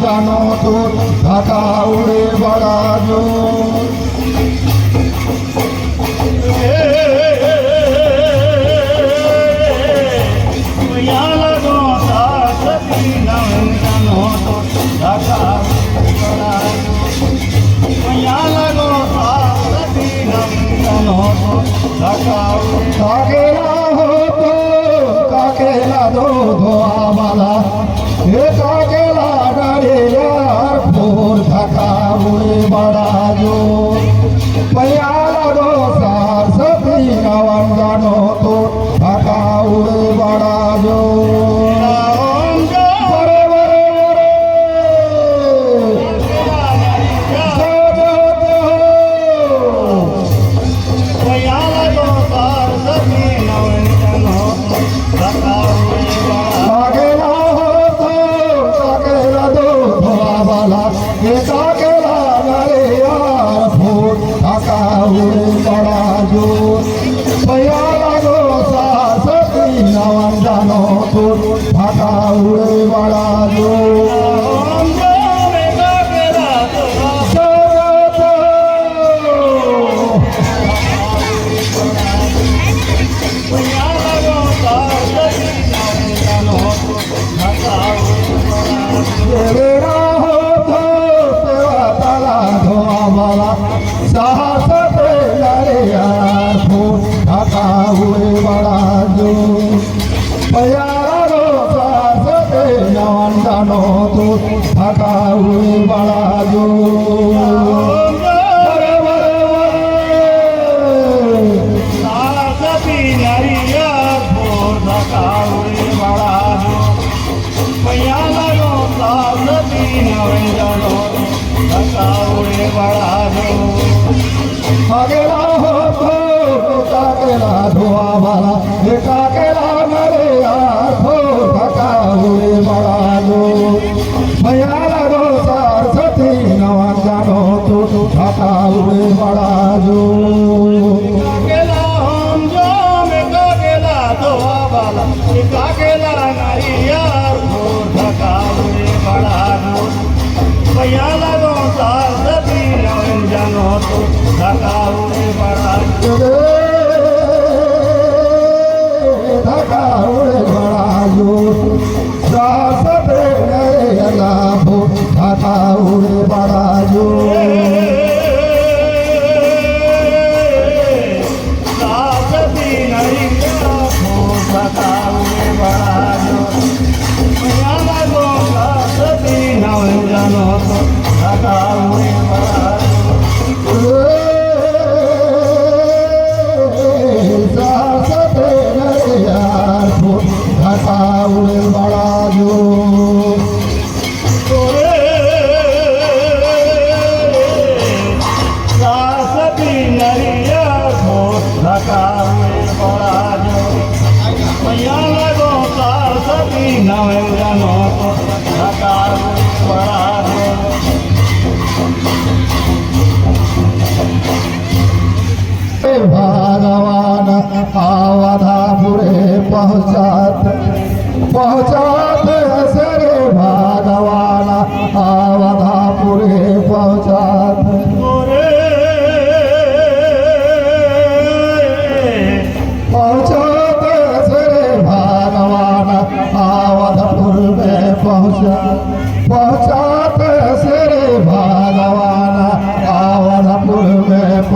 জানো তো ঢাকা উড়ে বেড়ানো কাকেলা হতো কাকেলা দো ধোয়াবালা এ কাকেলা ডালে আর ভোর ঢাকা উড়ে বেড়ানো পয়ালা দো সার সতী নওয়ান জানো তো ঢাকা উড়ে বেড়ানো ঢাকা উড়ে বেড়ানো ঢাকা উড়ে বেড়ানো জানো তো ঢাকা উড়ে বেড়ানো কাকেলা হতো কাকেলা ধোয়াবালা এ কাকেলা মারে আর ঢাকা উড়ে বেড়ানো ভয়ালা গো সার সতী নওয়ান জানো তো ঢাকা উড়ে বেড়ানো কাকেলা হম জমে কাকেলা ধোয়াবালা এ কাকেলা নারী আর ঢাকা উড়ে বেড়ানো ভয়ালা গো সার সতী নওয়ান জানো তো ঢাকা উড়ে বেড়ানো ঢাকা উড়ে বেড়ানো সাসতে লাভো ঢাকা উড়ে বেড়ানো সাসতি নারী ঢাকা উড়ে বেড়ানো লাগো সাসতি নাও জানো ঢাকা উড়ে বেড়ানো ঢাকা উড়ে বেড়ানো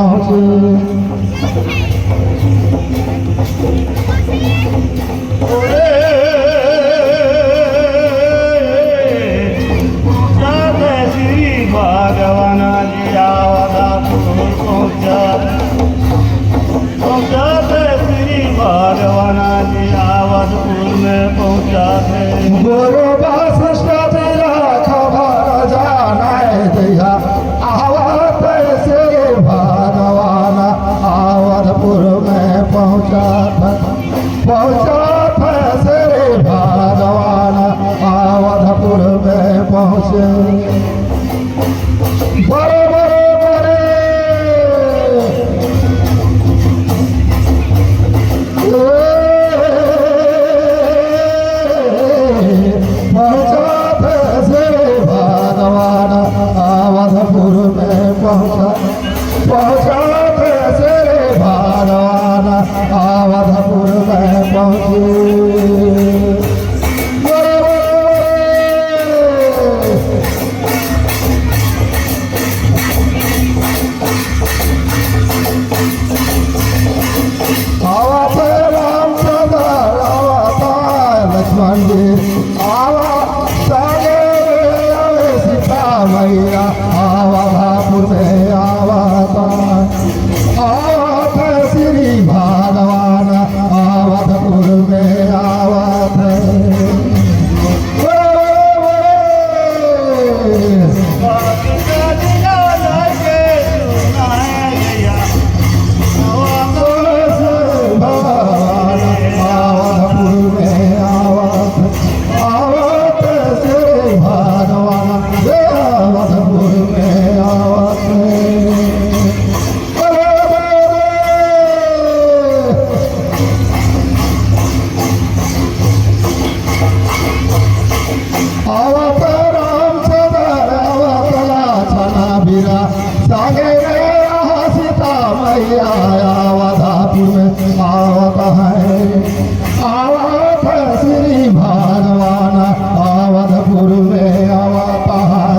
पहुँचे। गुरु वशिष्ठ तेरा खबर जानाय दिया आवत श्री भगवान अवधपुर में पहुँचा था श्री भगवान अवधपुर में पहुँचे। बड़े बड़े बड़े अवधपुर में पहुँचा श्री भगवान अवधपुर में पहुँचे। रामचंद्र लक्ष्मण जी सीता मैया अवधपुर में आवत श्री भगवान अवधपुर में आवत। अवधपुर में आवत है आवत श्री भगवान अवधपुर में आवत है।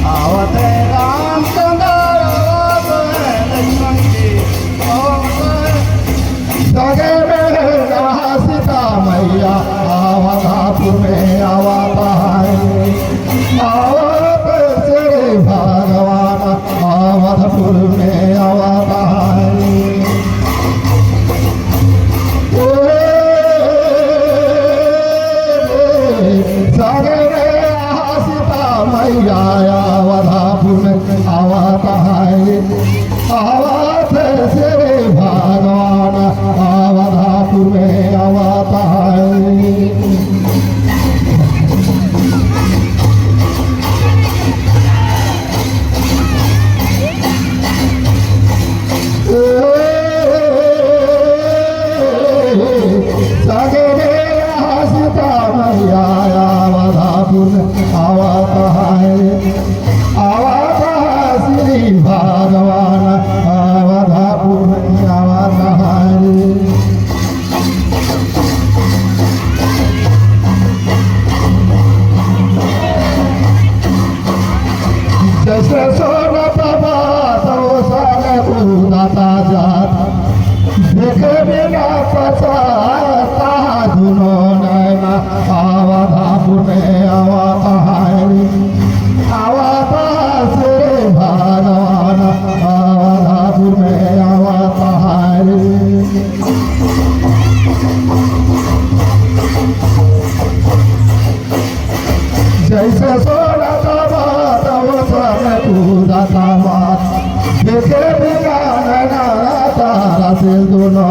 आवत रामचंद्र लक्ष्मण जी सगे सीता मैया अवधपुर में आवत है आवत श्री भगवान अवधपुर में आवत है। सगे सीता मैया अवधपुर में आवत है आवत श्री भगवान अवधपुर में आवत है। अवधपुर में आवत है आवत श्री भगवान अवधपुर में आवत है। जैसे सोना बाबा तो साले बुदाता जाता देखे बिना पछाता दुनो नैना अवधपुर में आवत है आवत श्री भगवान अवधपुर में आवत है। जैसे सोना बाबा तो साले बुदाता देखे बिना नैना तारा से दुनो